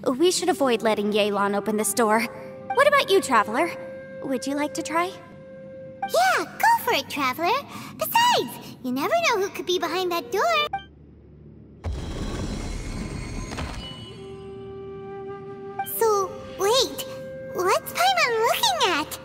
We should avoid letting Yelan open this door. What about you, Traveler? Would you like to try? Yeah, go for it, Traveler. Besides, you never know who could be behind that door. So, wait, what's Paimon looking at?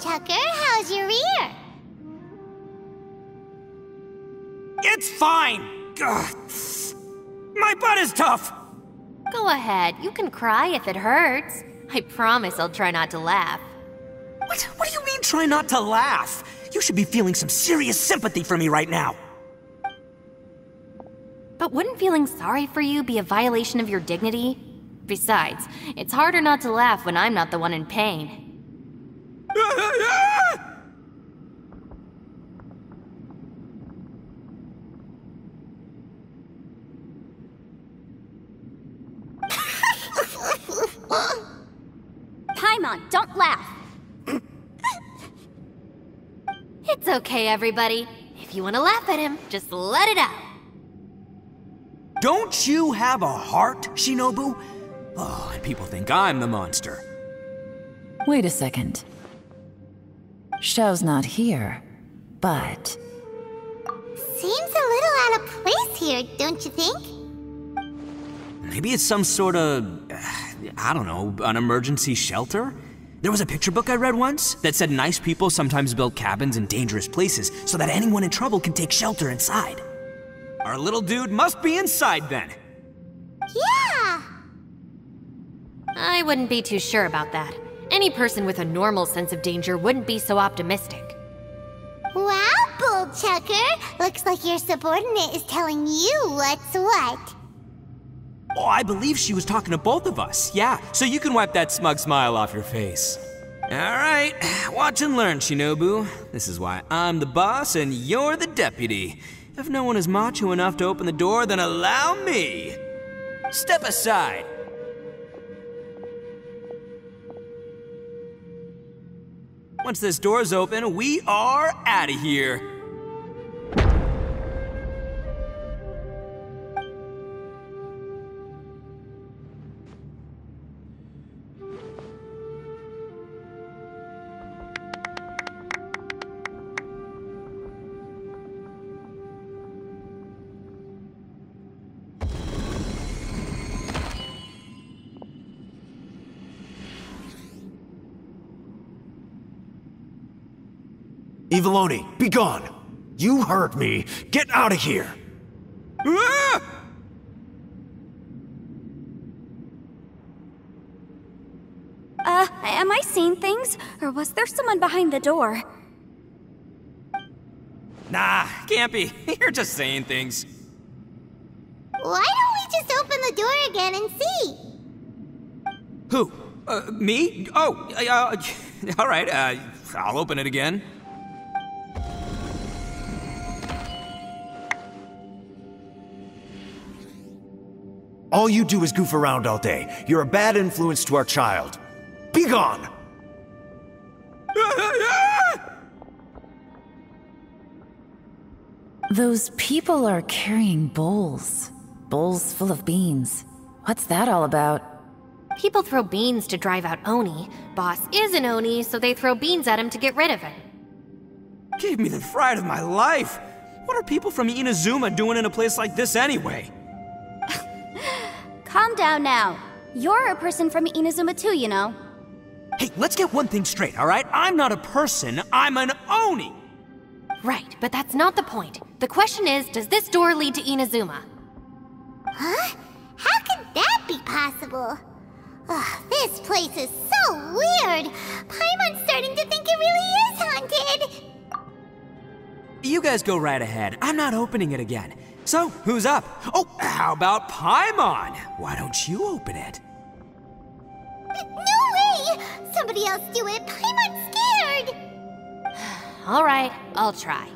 Chucker, how's your ear? It's fine! Ugh. My butt is tough! Go ahead, you can cry if it hurts. I promise I'll try not to laugh. What do you mean, try not to laugh? You should be feeling some serious sympathy for me right now. But wouldn't feeling sorry for you be a violation of your dignity? Besides, it's harder not to laugh when I'm not the one in pain. Paimon, don't laugh! It's okay, everybody. If you want to laugh at him, just let it out. Don't you have a heart, Shinobu? Oh, and people think I'm the monster. Wait a second. Xiao's not here, but... Seems a little out of place here, don't you think? Maybe it's some sort of, I don't know, an emergency shelter? There was a picture book I read once that said nice people sometimes build cabins in dangerous places so that anyone in trouble can take shelter inside. Our little dude must be inside then. Yeah! I wouldn't be too sure about that. Any person with a normal sense of danger wouldn't be so optimistic. Wow, Bull Chucker! Looks like your subordinate is telling you what's what. Oh, I believe she was talking to both of us. Yeah, so you can wipe that smug smile off your face. All right, watch and learn, Shinobu. This is why I'm the boss and you're the deputy. If no one is macho enough to open the door, then allow me. Step aside. Once this door's open, we are out of here. Eviloni, be gone! You heard me! Get out of here! Ah! Am I seeing things? Or was there someone behind the door? Nah, can't be. You're just saying things. Why don't we just open the door again and see? Who? Me? Oh, all right, I'll open it again. All you do is goof around all day. You're a bad influence to our child. Be gone! Those people are carrying bowls. Bowls full of beans. What's that all about? People throw beans to drive out Oni. Boss is an Oni, so they throw beans at him to get rid of him. Gave me the fright of my life. What are people from Inazuma doing in a place like this anyway? Calm down now. You're a person from Inazuma too, you know. Hey, let's get one thing straight, all right? I'm not a person, I'm an Oni! Right, but that's not the point. The question is, does this door lead to Inazuma? Huh? How could that be possible? Ugh, this place is so weird. Paimon's starting to think it really is haunted. You guys go right ahead. I'm not opening it again. So, who's up? Oh, how about Paimon? Why don't you open it? No way! Somebody else do it. Paimon's scared. All right, I'll try.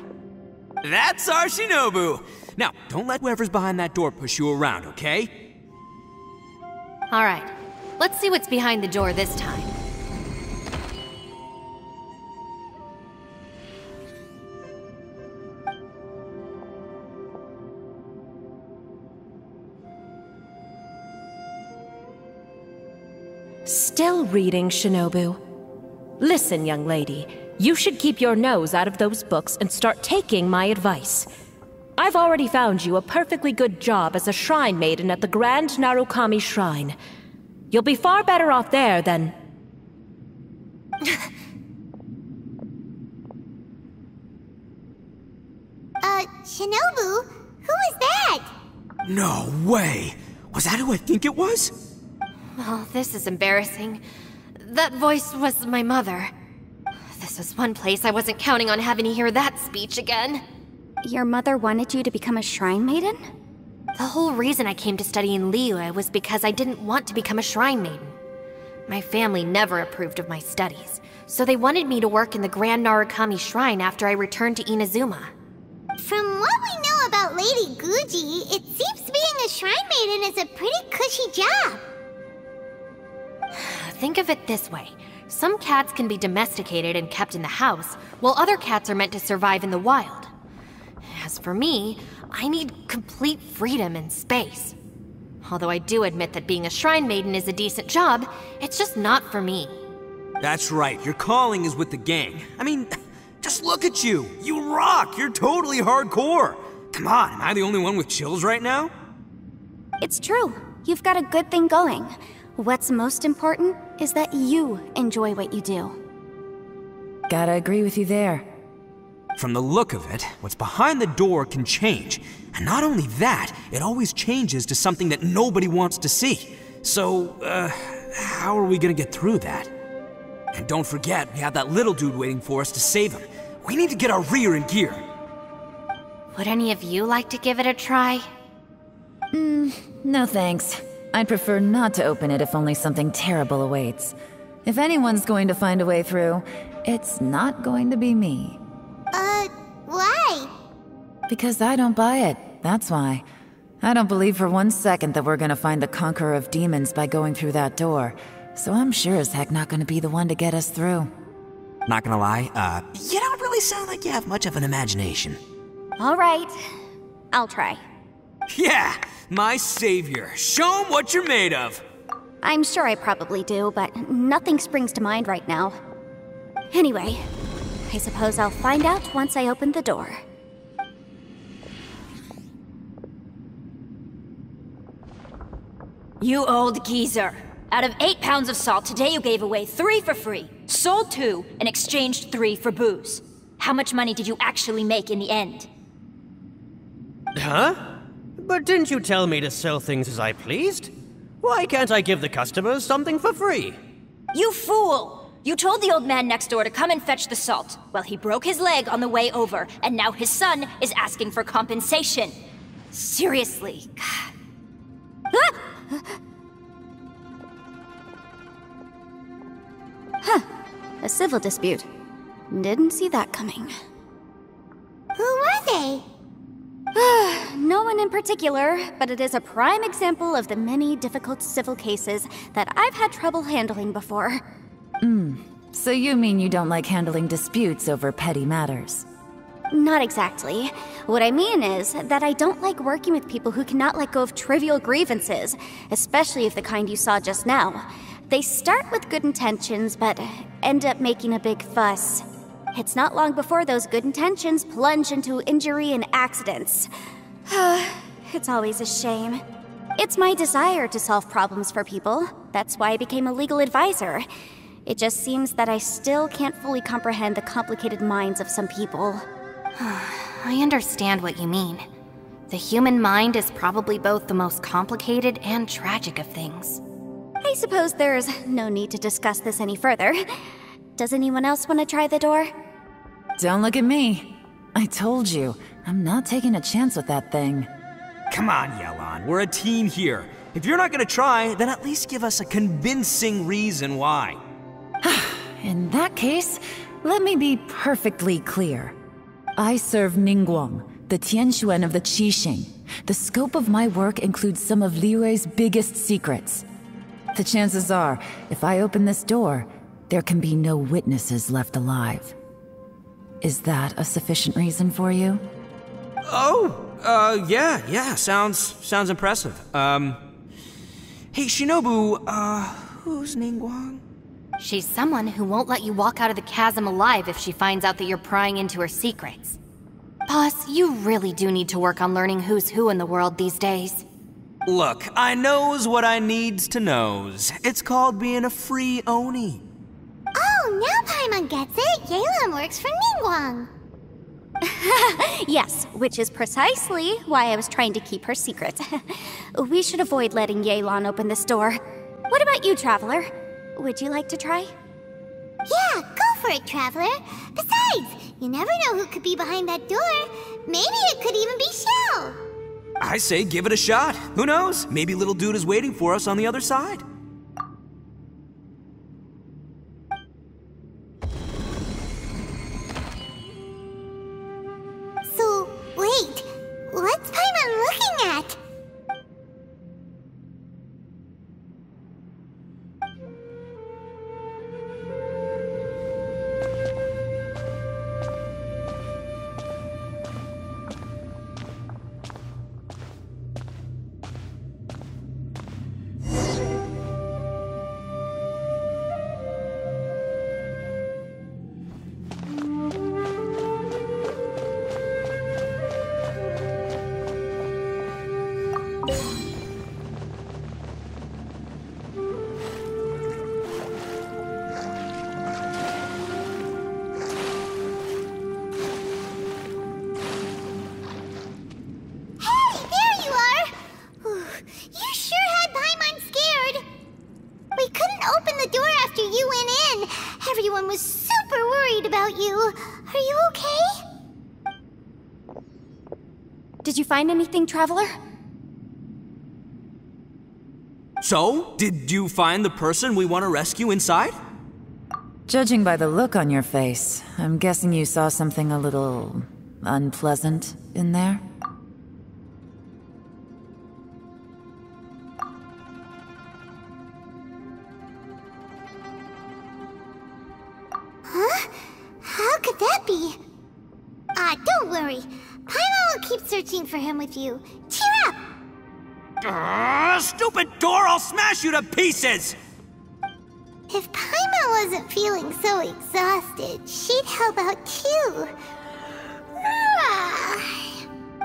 That's our Shinobu. Now, don't let whoever's behind that door push you around, okay? All right, let's see what's behind the door this time. Still reading, Shinobu. Listen, young lady, you should keep your nose out of those books and start taking my advice. I've already found you a perfectly good job as a shrine maiden at the Grand Narukami Shrine. You'll be far better off there than... Shinobu? Who is that? No way! Was that who I think it was? Oh, this is embarrassing. That voice was my mother. This was one place I wasn't counting on having to hear that speech again. Your mother wanted you to become a shrine maiden? The whole reason I came to study in Liyue was because I didn't want to become a shrine maiden. My family never approved of my studies, so they wanted me to work in the Grand Narukami Shrine after I returned to Inazuma. From what we know about Lady Guji, it seems being a shrine maiden is a pretty cushy job. Think of it this way. Some cats can be domesticated and kept in the house, while other cats are meant to survive in the wild. As for me, I need complete freedom and space. Although I do admit that being a shrine maiden is a decent job, it's just not for me. That's right, your calling is with the gang. I mean, just look at you. You rock, you're totally hardcore. Come on, am I the only one with chills right now? It's true. You've got a good thing going. What's most important is that you enjoy what you do. Gotta agree with you there. From the look of it, what's behind the door can change. And not only that, it always changes to something that nobody wants to see. So, how are we gonna get through that? And don't forget, we have that little dude waiting for us to save him. We need to get our rear in gear. Would any of you like to give it a try? No thanks. I'd prefer not to open it if only something terrible awaits. If anyone's going to find a way through, it's not going to be me. Why? Because I don't buy it, that's why. I don't believe for 1 second that we're gonna find the Conqueror of Demons by going through that door. So I'm sure as heck not gonna be the one to get us through. Not gonna lie, you don't really sound like you have much of an imagination. All right, I'll try. Yeah, my savior. Show 'em what you're made of. I'm sure I probably do, but nothing springs to mind right now. Anyway, I suppose I'll find out once I open the door. You old geezer. Out of 8 pounds of salt, today you gave away 3 for free, sold 2, and exchanged 3 for booze. How much money did you actually make in the end? Huh? But didn't you tell me to sell things as I pleased? Why can't I give the customers something for free? You fool! You told the old man next door to come and fetch the salt. Well, he broke his leg on the way over, and now his son is asking for compensation. Seriously. Huh. A civil dispute. Didn't see that coming. Who were they? No one in particular, but it is a prime example of the many difficult civil cases that I've had trouble handling before. So you mean you don't like handling disputes over petty matters? Not exactly. What I mean is that I don't like working with people who cannot let go of trivial grievances, especially of the kind you saw just now. They start with good intentions, but end up making a big fuss. It's not long before those good intentions plunge into injury and accidents. It's always a shame. It's my desire to solve problems for people. That's why I became a legal advisor. It just seems that I still can't fully comprehend the complicated minds of some people. I understand what you mean. The human mind is probably both the most complicated and tragic of things. I suppose there's no need to discuss this any further. Does anyone else want to try the door? Don't look at me. I told you, I'm not taking a chance with that thing. Come on, Yelan, we're a team here. If you're not gonna try, then at least give us a convincing reason why. In that case, let me be perfectly clear. I serve Ningguang, the Tianxuan of the Qixing. The scope of my work includes some of Liyue's biggest secrets. The chances are, if I open this door, there can be no witnesses left alive. Is that a sufficient reason for you? Yeah, sounds impressive. Hey, Shinobu, who's Ningguang? She's someone who won't let you walk out of the chasm alive if she finds out that you're prying into her secrets. Boss, you really do need to work on learning who's who in the world these days. Look, I knows what I needs to knows. It's called being a free Oni. Oh, now Paimon gets it. Yelan works for Ningguang. Yes, which is precisely why I was trying to keep her secret. We should avoid letting Yelan open this door. What about you, Traveler? Would you like to try? Yeah, go for it, Traveler. Besides, you never know who could be behind that door. Maybe it could even be Xiao. I say give it a shot. Who knows? Maybe little dude is waiting for us on the other side. So, wait. What's Paimon looking at? Everyone was super worried about you. Are you okay? Did you find anything, Traveler? So, did you find the person we want to rescue inside? Judging by the look on your face, I'm guessing you saw something a little unpleasant in there? Huh? How could that be? Don't worry. Paimon will keep searching for him with you. Cheer up! Stupid door! I'll smash you to pieces! If Paimon wasn't feeling so exhausted, she'd help out too.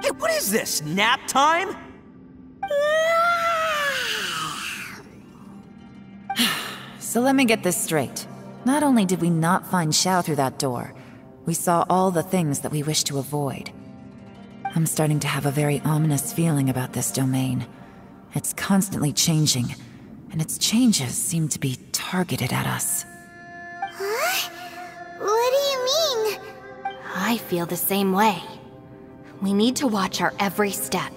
Hey, what is this? Nap time? So let me get this straight. Not only did we not find Xiao through that door, we saw all the things that we wish to avoid. I'm starting to have a very ominous feeling about this domain. It's constantly changing, and its changes seem to be targeted at us. Huh? What do you mean? I feel the same way. We need to watch our every step.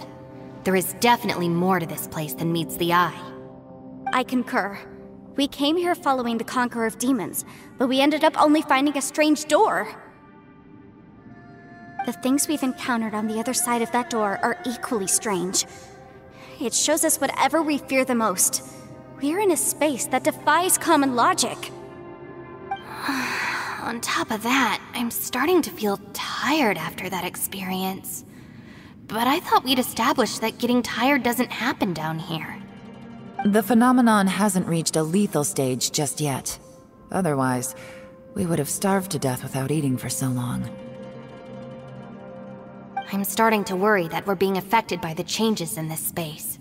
There is definitely more to this place than meets the eye. I concur. We came here following the Conqueror of Demons, but we ended up only finding a strange door. The things we've encountered on the other side of that door are equally strange. It shows us whatever we fear the most. We're in a space that defies common logic. On top of that, I'm starting to feel tired after that experience. But I thought we'd established that getting tired doesn't happen down here. The phenomenon hasn't reached a lethal stage just yet. Otherwise, we would have starved to death without eating for so long. I'm starting to worry that we're being affected by the changes in this space.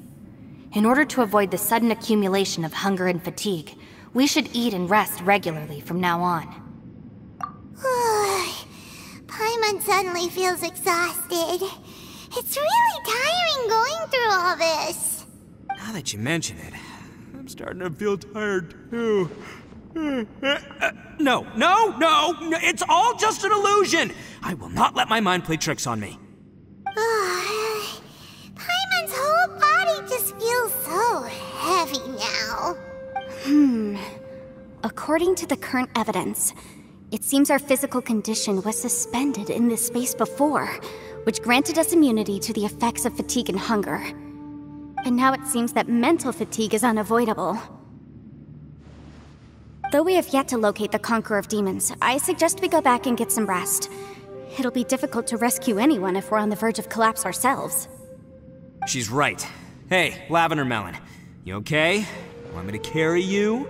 In order to avoid the sudden accumulation of hunger and fatigue, we should eat and rest regularly from now on. Paimon suddenly feels exhausted. It's really tiring going through all this. Now that you mention it, I'm starting to feel tired too. No, it's all just an illusion! I will not let my mind play tricks on me. Paimon's whole body just feels so heavy now. According to the current evidence, it seems our physical condition was suspended in this space before, which granted us immunity to the effects of fatigue and hunger. But now it seems that mental fatigue is unavoidable. Though we have yet to locate the Conqueror of Demons, I suggest we go back and get some rest. It'll be difficult to rescue anyone if we're on the verge of collapse ourselves. She's right. Hey, Lavender Melon, you okay? Want me to carry you?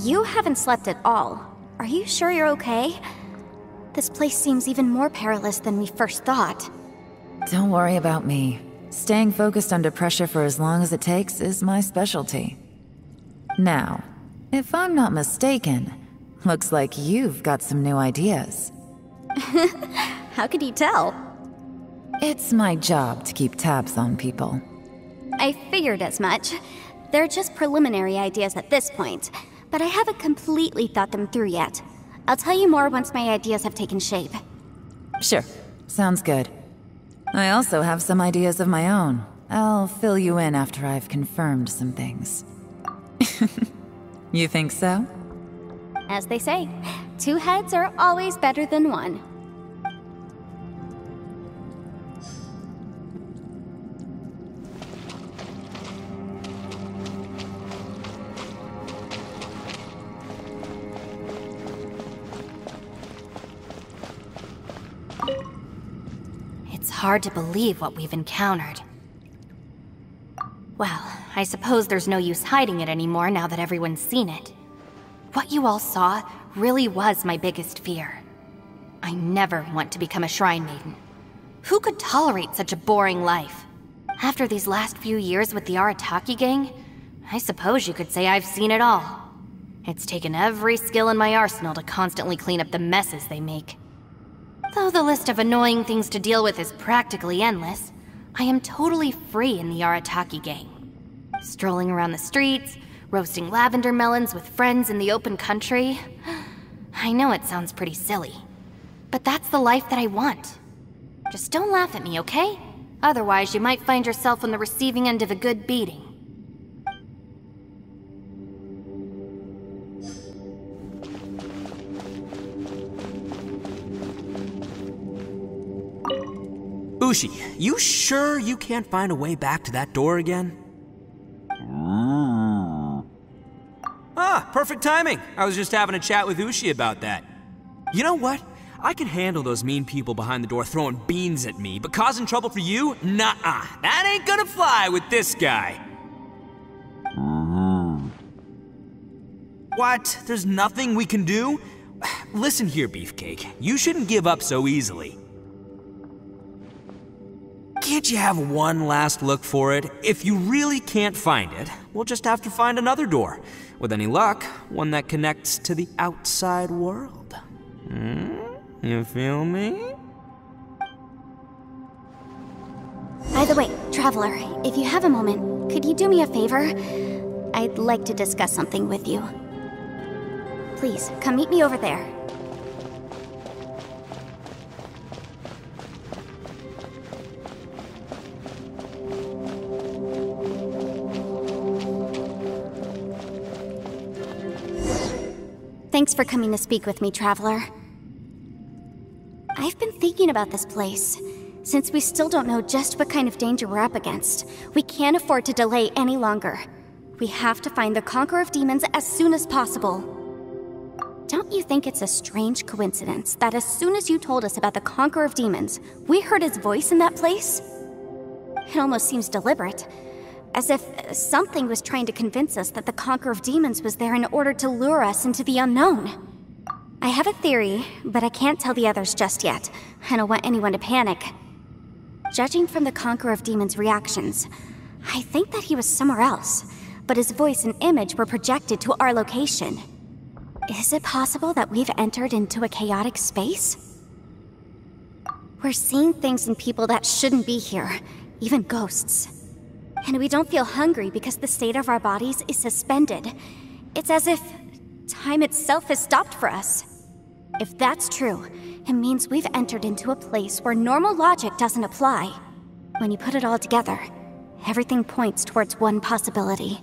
You haven't slept at all. Are you sure you're okay? This place seems even more perilous than we first thought. Don't worry about me. Staying focused under pressure for as long as it takes is my specialty. Now, if I'm not mistaken, looks like you've got some new ideas. How could you tell? It's my job to keep tabs on people. I figured as much. They're just preliminary ideas at this point, but I haven't completely thought them through yet. I'll tell you more once my ideas have taken shape. Sure, sounds good. I also have some ideas of my own. I'll fill you in after I've confirmed some things. You think so? As they say, 2 heads are always better than 1. It's hard to believe what we've encountered. Well, I suppose there's no use hiding it anymore now that everyone's seen it. What you all saw really was my biggest fear. I never want to become a shrine maiden. Who could tolerate such a boring life? After these last few years with the Arataki gang, I suppose you could say I've seen it all. It's taken every skill in my arsenal to constantly clean up the messes they make. Though the list of annoying things to deal with is practically endless, I am totally free in the Arataki gang. Strolling around the streets, roasting lavender melons with friends in the open country. I know it sounds pretty silly, but that's the life that I want. Just don't laugh at me, okay? Otherwise, you might find yourself on the receiving end of a good beating. Bushi, you sure you can't find a way back to that door again? Ah, perfect timing. I was just having a chat with Ushi about that. You know what? I can handle those mean people behind the door throwing beans at me, but causing trouble for you? Nuh-uh. That ain't gonna fly with this guy. What? There's nothing we can do? Listen here, Beefcake. You shouldn't give up so easily. Can't you have one last look for it? If you really can't find it, we'll just have to find another door. With any luck, one that connects to the outside world. You feel me? By the way, Traveler, if you have a moment, could you do me a favor? I'd like to discuss something with you. Please, come meet me over there. Thanks for coming to speak with me, Traveler. I've been thinking about this place. Since we still don't know just what kind of danger we're up against, we can't afford to delay any longer. We have to find the Conqueror of Demons as soon as possible. Don't you think it's a strange coincidence that as soon as you told us about the Conqueror of Demons, we heard his voice in that place? It almost seems deliberate. As if something was trying to convince us that the Conqueror of Demons was there in order to lure us into the unknown. I have a theory, but I can't tell the others just yet. I don't want anyone to panic. Judging from the Conqueror of Demons' reactions, I think that he was somewhere else, but his voice and image were projected to our location. Is it possible that we've entered into a chaotic space? We're seeing things in people that shouldn't be here, even ghosts. And we don't feel hungry because the state of our bodies is suspended. It's as if time itself has stopped for us. If that's true, it means we've entered into a place where normal logic doesn't apply. When you put it all together, everything points towards one possibility.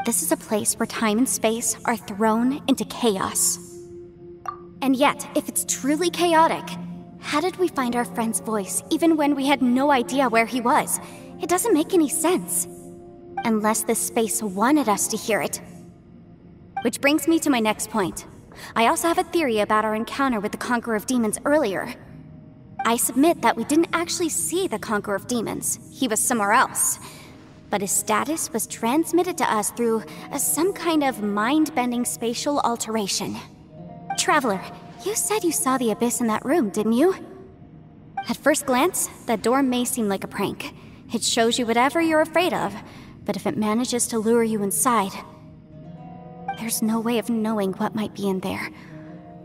This is a place where time and space are thrown into chaos. And yet, if it's truly chaotic, how did we find our friend's voice even when we had no idea where he was? It doesn't make any sense. Unless this space wanted us to hear it. Which brings me to my next point. I also have a theory about our encounter with the Conqueror of Demons earlier. I submit that we didn't actually see the Conqueror of Demons. He was somewhere else. But his status was transmitted to us through some kind of mind-bending spatial alteration. Traveler, you said you saw the abyss in that room, didn't you? At first glance, that door may seem like a prank. It shows you whatever you're afraid of, but if it manages to lure you inside, there's no way of knowing what might be in there.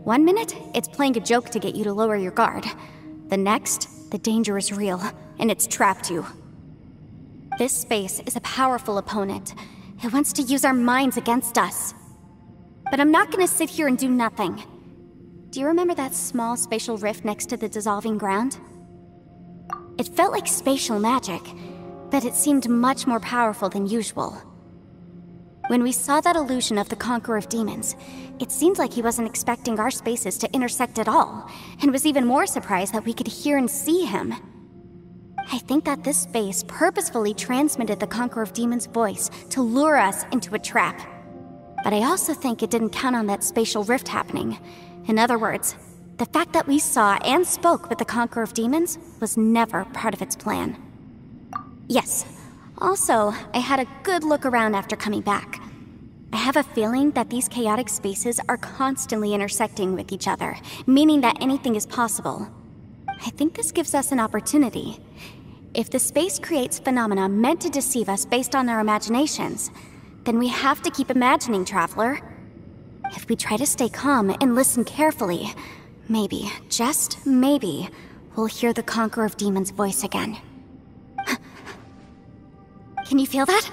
One minute, it's playing a joke to get you to lower your guard. The next, the danger is real, and it's trapped you. This space is a powerful opponent. It wants to use our minds against us. But I'm not gonna sit here and do nothing. Do you remember that small spatial rift next to the dissolving ground? It felt like spatial magic, but it seemed much more powerful than usual. When we saw that illusion of the Conqueror of Demons, it seemed like he wasn't expecting our spaces to intersect at all, and was even more surprised that we could hear and see him. I think that this space purposefully transmitted the Conqueror of Demons' voice to lure us into a trap. But I also think it didn't count on that spatial rift happening. In other words, the fact that we saw and spoke with the Conqueror of Demons was never part of its plan. Yes. Also, I had a good look around after coming back. I have a feeling that these chaotic spaces are constantly intersecting with each other, meaning that anything is possible. I think this gives us an opportunity. If the space creates phenomena meant to deceive us based on our imaginations, then we have to keep imagining, Traveler. If we try to stay calm and listen carefully, maybe, just maybe, we'll hear the Conqueror of Demons' voice again. Can you feel that?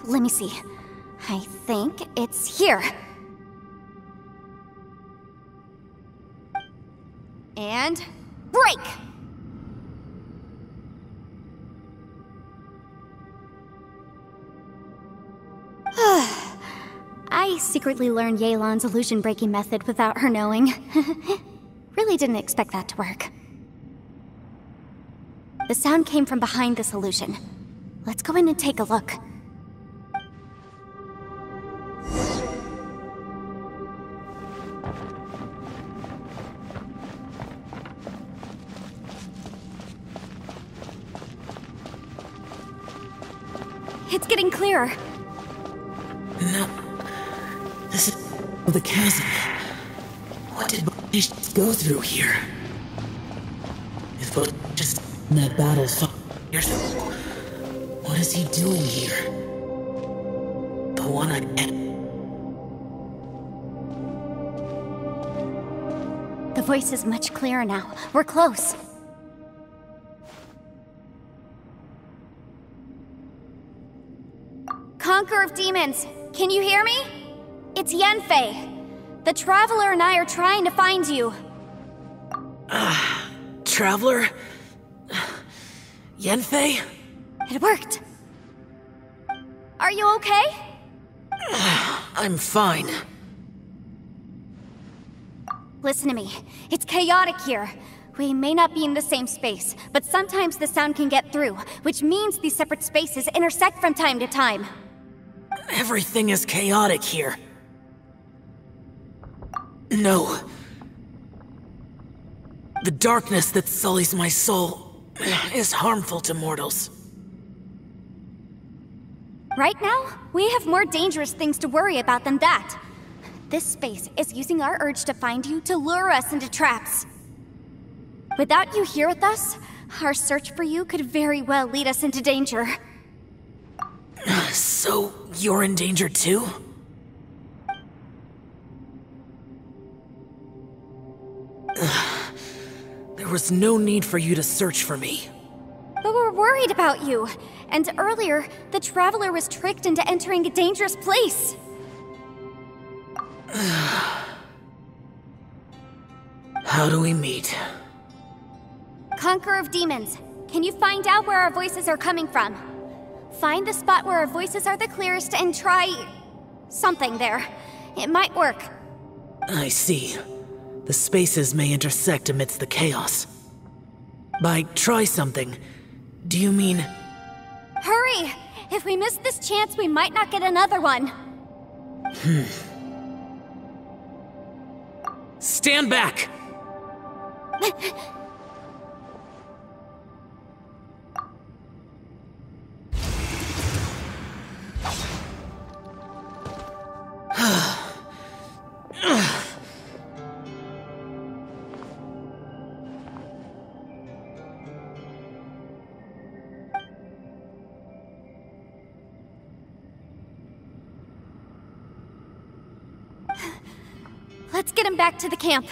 Let me see. I think it's here. And break! I secretly learned Yelan's illusion-breaking method without her knowing. Really didn't expect that to work. The sound came from behind this illusion. Let's go in and take a look. It's getting clearer. No. This is the chasm. What did we go through here? If we just in that battle 5 years ago, what is he doing here? The one I met. The voice is much clearer now. We're close. Conqueror of Demons, can you hear me? It's Yanfei. The Traveler and I are trying to find you. Traveler? Yanfei? It worked. Are you okay? I'm fine. Listen to me. It's chaotic here. We may not be in the same space, but sometimes the sound can get through, which means these separate spaces intersect from time to time. Everything is chaotic here. No. The darkness that sullies my soul is harmful to mortals. Right now, we have more dangerous things to worry about than that. This space is using our urge to find you to lure us into traps. Without you here with us, our search for you could very well lead us into danger. So, you're in danger too? There was no need for you to search for me. But we're worried about you. And earlier, the Traveler was tricked into entering a dangerous place. How do we meet? Conqueror of Demons, can you find out where our voices are coming from? Find the spot where our voices are the clearest and try... something there. It might work. I see. The spaces may intersect amidst the chaos. By try something, do you mean... Hurry! If we miss this chance, we might not get another one. Stand back! Let's get him back to the camp.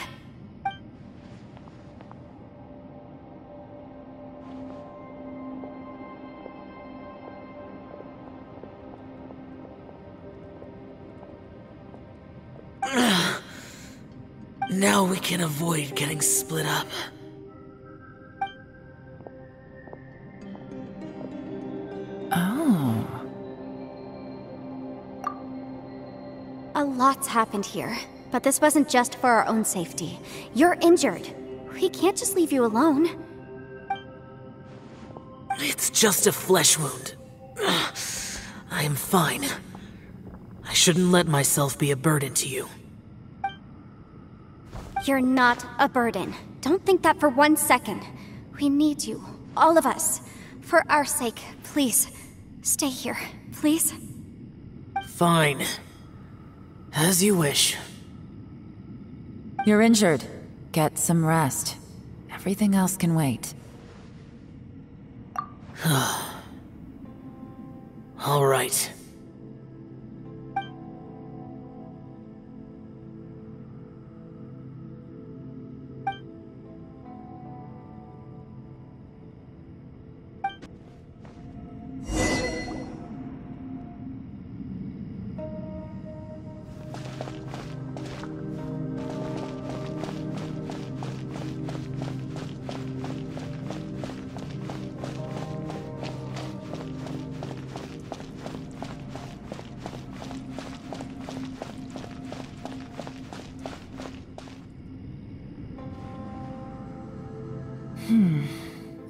Now we can avoid getting split up. Oh. A lot's happened here, but this wasn't just for our own safety. You're injured. We can't just leave you alone. It's just a flesh wound. I am fine. I shouldn't let myself be a burden to you. You're not a burden. Don't think that for 1 second. We need you, all of us. For our sake, please, stay here, please. Fine. As you wish. You're injured. Get some rest. Everything else can wait. All right.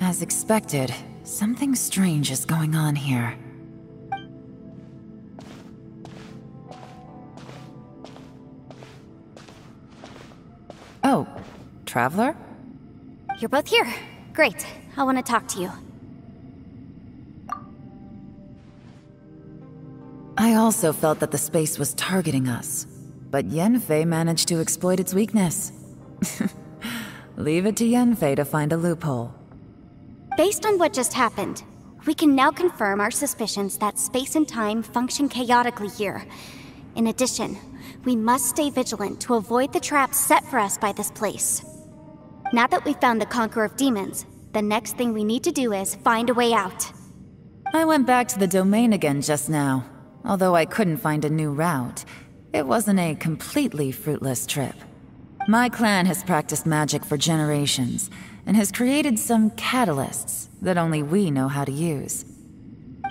As expected, something strange is going on here. Oh, Traveler? You're both here. Great. I want to talk to you. I also felt that the space was targeting us, but Yanfei managed to exploit its weakness. Leave it to Yanfei to find a loophole. Based on what just happened, we can now confirm our suspicions that space and time function chaotically here. In addition, we must stay vigilant to avoid the traps set for us by this place. Now that we've found the Conqueror of Demons, the next thing we need to do is find a way out. I went back to the domain again just now. Although I couldn't find a new route, it wasn't a completely fruitless trip. My clan has practiced magic for generations, and has created some catalysts that only we know how to use.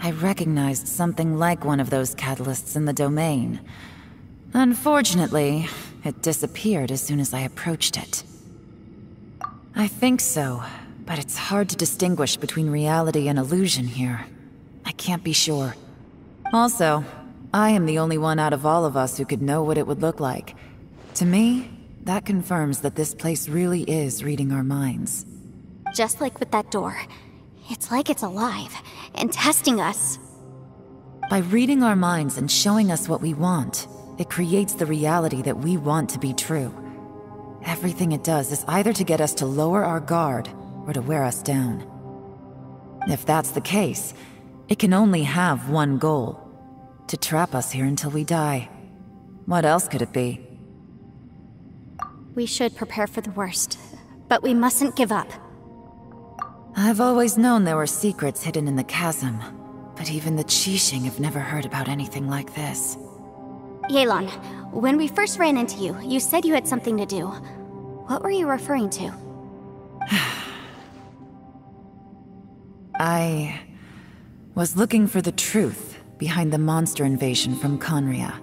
I recognized something like one of those catalysts in the domain. Unfortunately, it disappeared as soon as I approached it. I think so, but it's hard to distinguish between reality and illusion here. I can't be sure. Also, I am the only one out of all of us who could know what it would look like. To me, that confirms that this place really is reading our minds. Just like with that door. It's like it's alive, and testing us. By reading our minds and showing us what we want, it creates the reality that we want to be true. Everything it does is either to get us to lower our guard or to wear us down. If that's the case, it can only have one goal: to trap us here until we die. What else could it be? We should prepare for the worst, but we mustn't give up. I've always known there were secrets hidden in the chasm, but even the Qixing have never heard about anything like this. Yelan, when we first ran into you, you said you had something to do. What were you referring to? I was looking for the truth behind the monster invasion from Conria.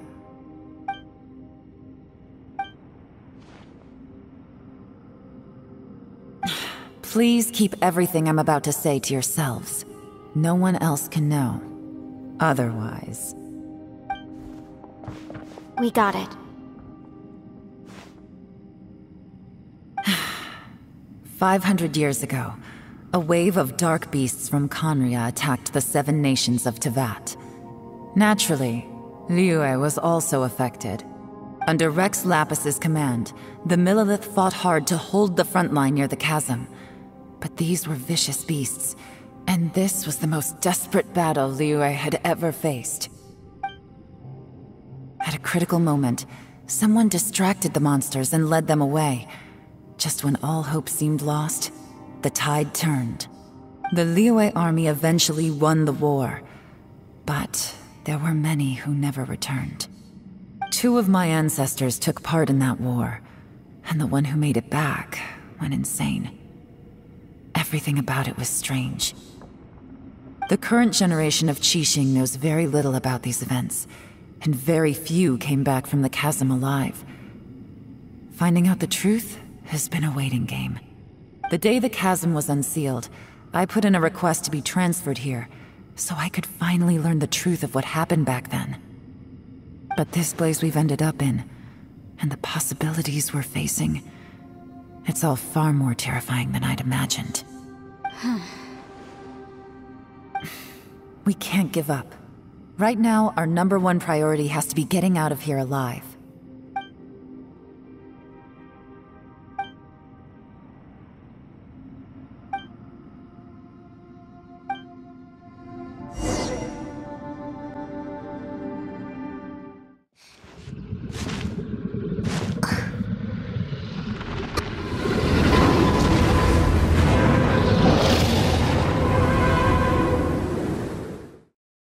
Please keep everything I'm about to say to yourselves. No one else can know. Otherwise... We got it. 500 years ago, a wave of dark beasts from Conria attacked the 7 nations of Tevat. Naturally, Liyue was also affected. Under Rex Lapis's command, the Millelith fought hard to hold the front line near the chasm. But these were vicious beasts, and this was the most desperate battle Liyue had ever faced. At a critical moment, someone distracted the monsters and led them away. Just when all hope seemed lost, the tide turned. The Liyue army eventually won the war, but there were many who never returned. 2 of my ancestors took part in that war, and the one who made it back went insane. Everything about it was strange. The current generation of Qixing knows very little about these events, and very few came back from the chasm alive. Finding out the truth has been a waiting game. The day the chasm was unsealed, I put in a request to be transferred here, so I could finally learn the truth of what happened back then. But this place we've ended up in, and the possibilities we're facing, it's all far more terrifying than I'd imagined. We can't give up. Right now, our #1 priority has to be getting out of here alive.